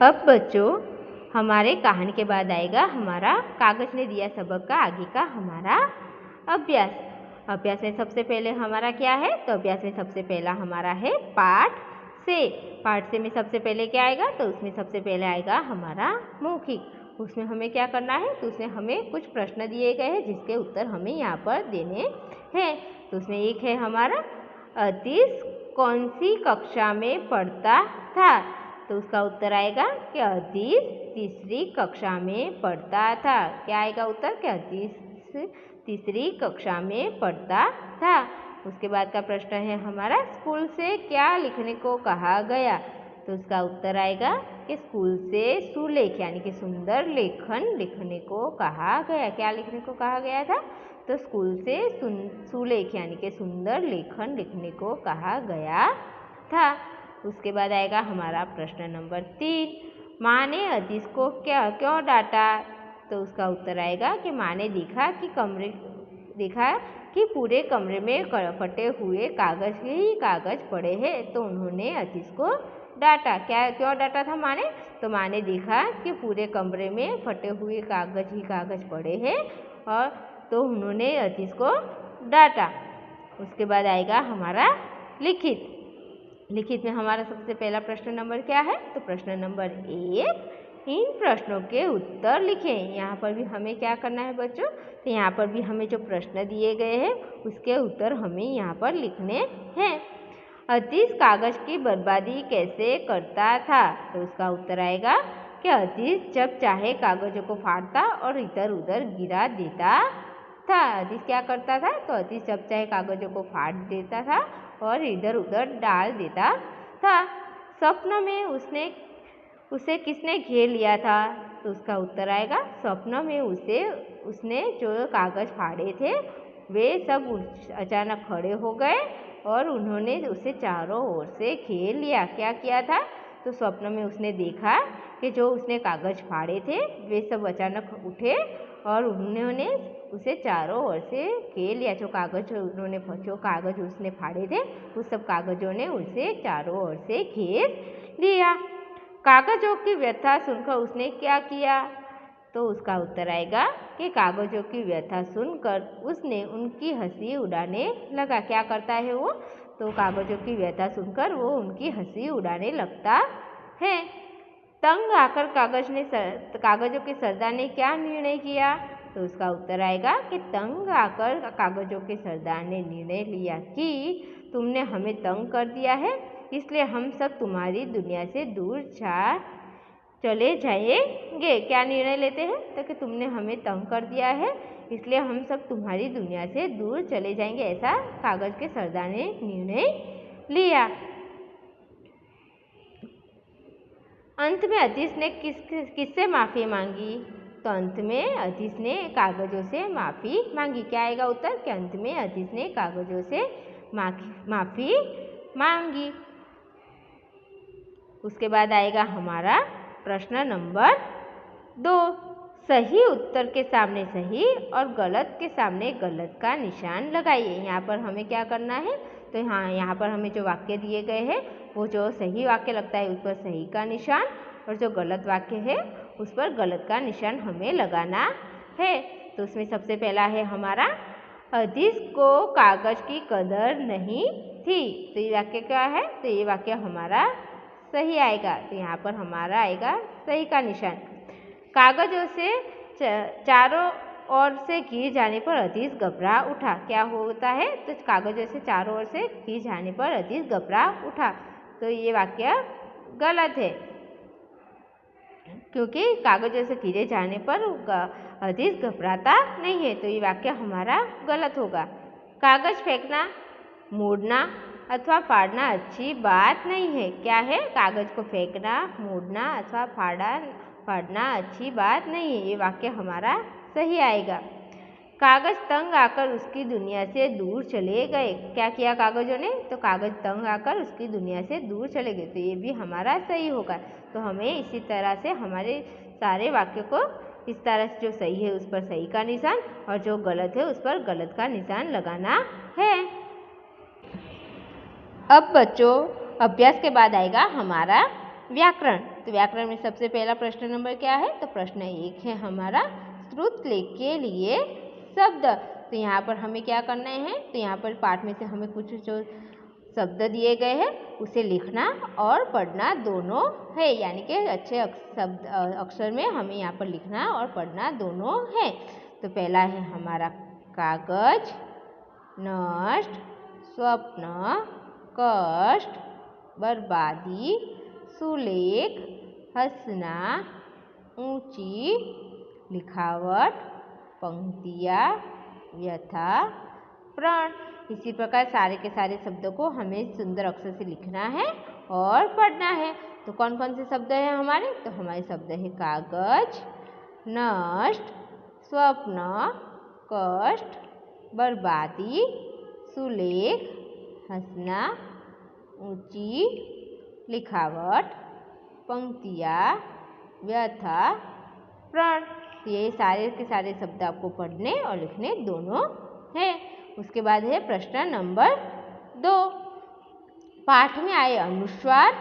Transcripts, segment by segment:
अब बच्चों हमारे कहानी के बाद आएगा हमारा कागज ने दिया सबक का आगे का हमारा अभ्यास। अभ्यास में सबसे पहले हमारा क्या है? तो अभ्यास में सबसे पहला हमारा है पाठ से। पाठ से में सबसे पहले क्या आएगा? तो उसमें सबसे पहले आएगा हमारा मौखिक। उसमें हमें क्या करना है? तो उसमें हमें कुछ प्रश्न दिए गए हैं जिसके उत्तर हमें यहाँ पर देने हैं। तो उसमें एक है हमारा अतीश कौन सी कक्षा में पढ़ता था? तो उसका उत्तर आएगा कि अतीश तीसरी कक्षा में पढ़ता था। क्या आएगा उत्तर? कि अतीश तीसरी कक्षा में पढ़ता था। उसके बाद का प्रश्न है हमारा स्कूल से क्या लिखने को कहा गया? तो उसका उत्तर आएगा कि स्कूल से सुलेख यानी कि सुंदर लेखन लिखने को कहा गया। क्या लिखने को कहा गया था? तो स्कूल से सुलेख यानी कि सुंदर लेखन लिखने को कहा गया था। उसके बाद आएगा हमारा प्रश्न नंबर 3, माँ ने अतीश को क्यों डांटा? तो उसका उत्तर आएगा कि माँ ने देखा कि पूरे कमरे में फटे हुए कागज ही कागज पड़े हैं, तो उन्होंने अतीश को डांटा। क्यों डांटा था माँ ने? तो माँ ने देखा कि पूरे कमरे में फटे हुए कागज ही कागज पड़े हैं और तो उन्होंने अतीश को डांटा। उसके बाद आएगा हमारा लिखित। लिखित में हमारा सबसे पहला प्रश्न नंबर क्या है? तो प्रश्न नंबर 1, इन प्रश्नों के उत्तर लिखें। यहाँ पर भी हमें क्या करना है बच्चों? तो यहाँ पर भी हमें जो प्रश्न दिए गए हैं उसके उत्तर हमें यहाँ पर लिखने हैं। अतीश कागज की बर्बादी कैसे करता था? तो उसका उत्तर आएगा कि अतीश जब चाहे कागजों को फाड़ता और इधर उधर गिरा देता था। अतीश क्या करता था? तो अतीश जब चाहे कागजों को फाड़ देता था और इधर उधर डाल देता था। स्वप्न में उसे किसने घेर लिया था? तो उसका उत्तर आएगा स्वप्न में उसने जो कागज फाड़े थे वे सब अचानक खड़े हो गए और उन्होंने उसे चारों ओर से घेर लिया। क्या किया था? तो स्वप्न में उसने देखा कि जो उसने कागज फाड़े थे वे सब अचानक उठे और उन्होंने उसे चारों ओर से घेर लिया। जो कागज उसने फाड़े थे उस सब कागजों ने उसे चारों ओर से घेर लिया। कागजों की व्यथा सुनकर उसने क्या किया? तो उसका उत्तर आएगा कि कागजों की व्यथा सुनकर उसने उनकी हंसी उड़ाने लगा। क्या करता है वो? तो कागजों की व्यथा सुनकर वो उनकी हंसी उड़ाने लगता है। तंग आकर कागजों के सरदार ने क्या निर्णय किया? तो उसका उत्तर आएगा कि तंग आकर कागजों के सरदार ने निर्णय लिया कि तुमने हमें तंग कर दिया है, इसलिए हम सब तुम्हारी दुनिया से दूर चले जाएंगे। क्या निर्णय लेते हैं? तो कि तुमने हमें तंग कर दिया है इसलिए हम सब तुम्हारी दुनिया से दूर चले जाएंगे, ऐसा कागज के सरदार ने निर्णय लिया। अंत में अतीश ने किससे माफ़ी मांगी? तो अंत में अतीश ने कागजों से माफ़ी मांगी। क्या आएगा उत्तर? कि अंत में अतीश ने कागजों से माफ़ी मांगी। उसके बाद आएगा हमारा प्रश्न नंबर 2, सही उत्तर के सामने सही और गलत के सामने गलत का निशान लगाइए। यहाँ पर हमें क्या करना है? तो यहाँ पर हमें जो वाक्य दिए गए हैं वो जो सही वाक्य लगता है उस पर सही का निशान और जो गलत वाक्य है उस पर गलत का निशान हमें लगाना है। तो उसमें सबसे पहला है हमारा अतीश को कागज की कदर नहीं थी। तो ये वाक्य क्या है? तो ये वाक्य हमारा सही आएगा। तो यहाँ पर हमारा आएगा सही का निशान। कागजों से चारों ओर से घिर जाने पर अतीश घबरा उठा। क्या होता है? तो कागजों से चारों ओर से घिर जाने पर अतीश घबरा उठा। तो ये वाक्य गलत है क्योंकि कागजों से घिरे जाने पर अतीश घबराता नहीं है। तो ये वाक्य हमारा गलत होगा। कागज फेंकना, मोड़ना अथवा फाड़ना अच्छी बात नहीं है। क्या है? कागज को फेंकना, मोड़ना अथवा फाड़ना अच्छी बात नहीं है। ये वाक्य हमारा सही आएगा। कागज तंग आकर उसकी दुनिया से दूर चले गए। क्या किया कागजों ने? तो कागज तंग आकर उसकी दुनिया से दूर चले गए। तो ये भी हमारा सही होगा। तो हमें इसी तरह से हमारे सारे वाक्य को इस तरह से जो सही है उस पर सही का निशान और जो गलत है उस पर गलत का निशान लगाना है। अब बच्चों अभ्यास के बाद आएगा हमारा व्याकरण। तो व्याकरण में सबसे पहला प्रश्न नंबर क्या है? तो प्रश्न 1 है हमारा श्रुतलेख के लिए शब्द। तो यहाँ पर हमें क्या करना है? तो यहाँ पर पाठ में से हमें कुछ जो शब्द दिए गए हैं उसे लिखना और पढ़ना दोनों है, यानी कि अच्छे शब्द अक्षर में हमें यहाँ पर लिखना और पढ़ना दोनों है। तो पहला है हमारा कागज, नष्ट, स्वप्न, कष्ट, बर्बादी, सुलेख, हंसना, ऊंची, लिखावट, पंक्तियाँ, व्यथा, प्रण। इसी प्रकार सारे के सारे शब्दों को हमें सुंदर अक्षर से लिखना है और पढ़ना है। तो कौन कौन से शब्द हैं हमारे? तो हमारे शब्द है कागज, नष्ट, स्वप्न, कष्ट, बर्बादी, सुलेख, हंसना, ऊंची, लिखावट, पंक्तियाँ, व्यथा, प्रण। ये सारे के सारे शब्द आपको पढ़ने और लिखने दोनों हैं। उसके बाद है प्रश्न नंबर 2। पाठ में आए अनुस्वार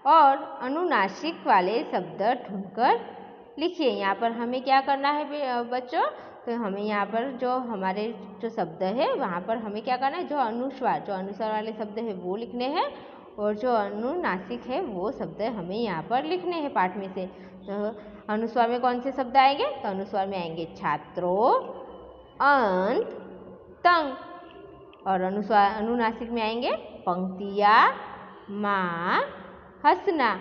और अनुनासिक वाले शब्द ढूंढकर लिखिए। यहाँ पर हमें क्या करना है बच्चों? तो हमें यहाँ पर जो हमारे जो शब्द है वहाँ पर हमें क्या करना है? जो अनुस्वार वाले शब्द है वो लिखने हैं और जो अनुनासिक है वो शब्द हमें यहाँ पर लिखने हैं पाठ में से। तो अनुस्वार में कौन से शब्द आएंगे? तो अनुस्वार में आएंगे छात्रों, अंत, तंग। और अनुनासिक में आएंगे पंक्तियाँ, माँ, हंसना।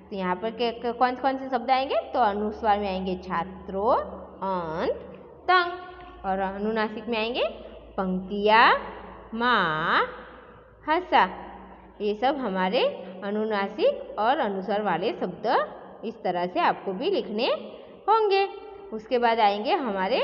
तो यहाँ पर कौन कौन से शब्द आएंगे? तो अनुस्वार में आएंगे छात्रों, अंत, तंग। और अनुनासिक में आएंगे पंक्तियाँ, माँ, हंसा। ये सब हमारे अनुनासिक और अनुस्वार वाले शब्द इस तरह से आपको भी लिखने होंगे। उसके बाद आएंगे हमारे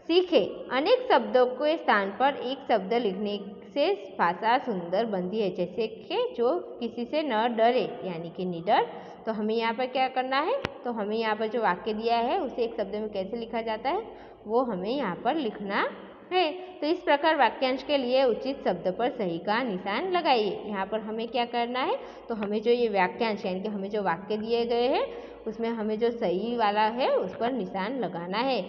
सीखे। अनेक शब्दों के स्थान पर एक शब्द लिखने से भाषा सुंदर बनती है, जैसे कि जो किसी से न डरे, यानी कि निडर। तो हमें यहाँ पर क्या करना है? तो हमें यहाँ पर जो वाक्य दिया है उसे एक शब्द में कैसे लिखा जाता है वो हमें यहाँ पर लिखना है। तो इस प्रकार वाक्यांश के लिए उचित शब्द पर सही का निशान लगाइए। यहाँ पर हमें क्या करना है? तो हमें जो ये वाक्यांश यानी कि हमें जो वाक्य दिए गए हैं उसमें हमें जो सही वाला है उस पर निशान लगाना है।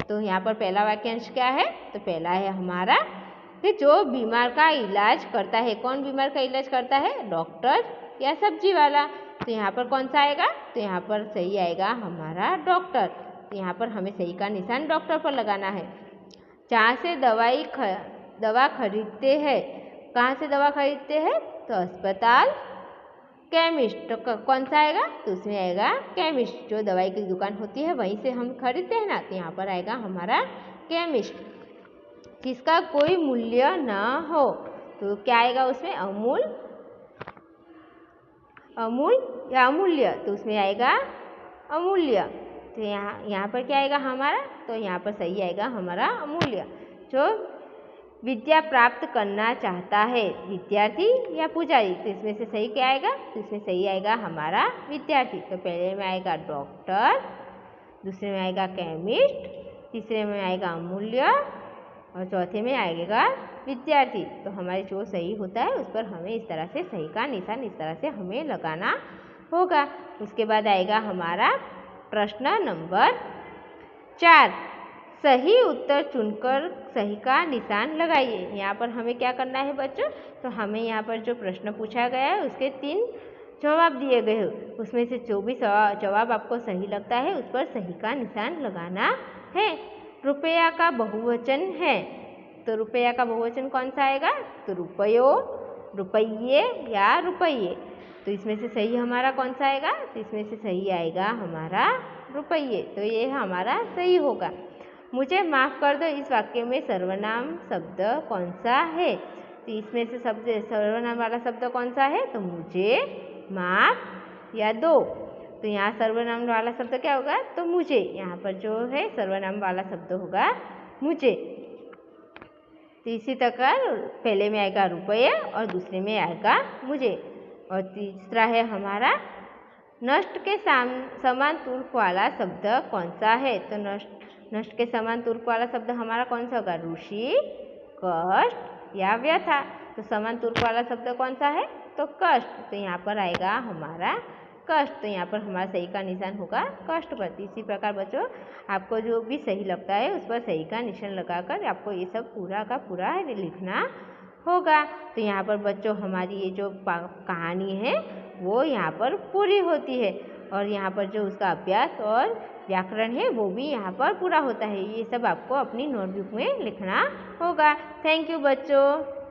तो यहाँ पर पहला वाक्यांश क्या है? तो पहला है हमारा कि जो बीमार का इलाज करता है। कौन बीमार का इलाज करता है? डॉक्टर या सब्जी वाला। तो यहाँ पर कौन सा आएगा? तो यहाँ पर सही आएगा हमारा डॉक्टर। तो यहाँ पर हमें सही का निशान डॉक्टर पर लगाना है। जहाँ से दवा खरीदते हैं, कहाँ से दवा खरीदते हैं? तो अस्पताल, केमिस्ट। तो कौन सा आएगा? तो उसमें आएगा केमिस्ट। जो दवाई की दुकान होती है वहीं से हम खरीदते हैं ना, तो यहाँ पर आएगा हमारा केमिस्ट। जिसका कोई मूल्य ना हो, तो क्या आएगा उसमें? अमूल या अमूल्य। तो उसमें आएगा अमूल्य। तो यहाँ पर क्या आएगा हमारा? तो यहाँ पर सही आएगा हमारा अमूल्य। जो विद्या प्राप्त करना चाहता है, विद्यार्थी या पुजारी। तो इसमें से सही क्या आएगा? तो इसमें सही आएगा हमारा विद्यार्थी। तो पहले में आएगा डॉक्टर, दूसरे में आएगा केमिस्ट, तीसरे में आएगा अमूल्य और चौथे में आएगा विद्यार्थी। तो हमारे जो सही होता है उस पर हमें इस तरह से सही का निशान इस तरह से हमें लगाना होगा। उसके बाद आएगा हमारा प्रश्न नंबर 4। सही उत्तर चुनकर सही का निशान लगाइए। यहाँ पर हमें क्या करना है बच्चों? तो हमें यहाँ पर जो प्रश्न पूछा गया है उसके 3 जवाब दिए गए हैं, उसमें से जो भी जवाब आपको सही लगता है उस पर सही का निशान लगाना है। रुपया का बहुवचन है, तो रुपया का बहुवचन कौन सा आएगा? तो रुपयो, रुपये या रुपये। तो इसमें से सही हमारा कौन सा आएगा? तो इसमें से सही आएगा हमारा रुपये। तो ये हमारा सही होगा। मुझे माफ़ कर दो, इस वाक्य में सर्वनाम शब्द कौन सा है? तो इसमें से सर्वनाम वाला शब्द कौन सा है? तो मुझे, माफ़ या दो। तो यहाँ सर्वनाम वाला शब्द क्या होगा? तो मुझे। यहाँ पर जो है सर्वनाम वाला शब्द होगा मुझे। तो इसी प्रकार पहले में आएगा रुपये और दूसरे में आएगा मुझे। और तीसरा है हमारा नष्ट के समान तुर्क वाला शब्द कौन सा है? तो नष्ट के समान तुर्क वाला शब्द हमारा कौन सा होगा? रुषि, कष्ट या व्यथा। तो समान तुर्क वाला शब्द कौन सा है? तो कष्ट। तो यहाँ पर आएगा हमारा कष्ट। तो यहाँ पर हमारा सही का निशान होगा कष्ट पर। इसी प्रकार बच्चों आपको जो भी सही लगता है उस पर सही का निशान लगाकर आपको ये सब पूरा का पूरा लिखना होगा। तो यहाँ पर बच्चों हमारी ये जो कहानी है वो यहाँ पर पूरी होती है और यहाँ पर जो उसका अभ्यास और व्याकरण है वो भी यहाँ पर पूरा होता है। ये सब आपको अपनी नोटबुक में लिखना होगा। थैंक यू बच्चों।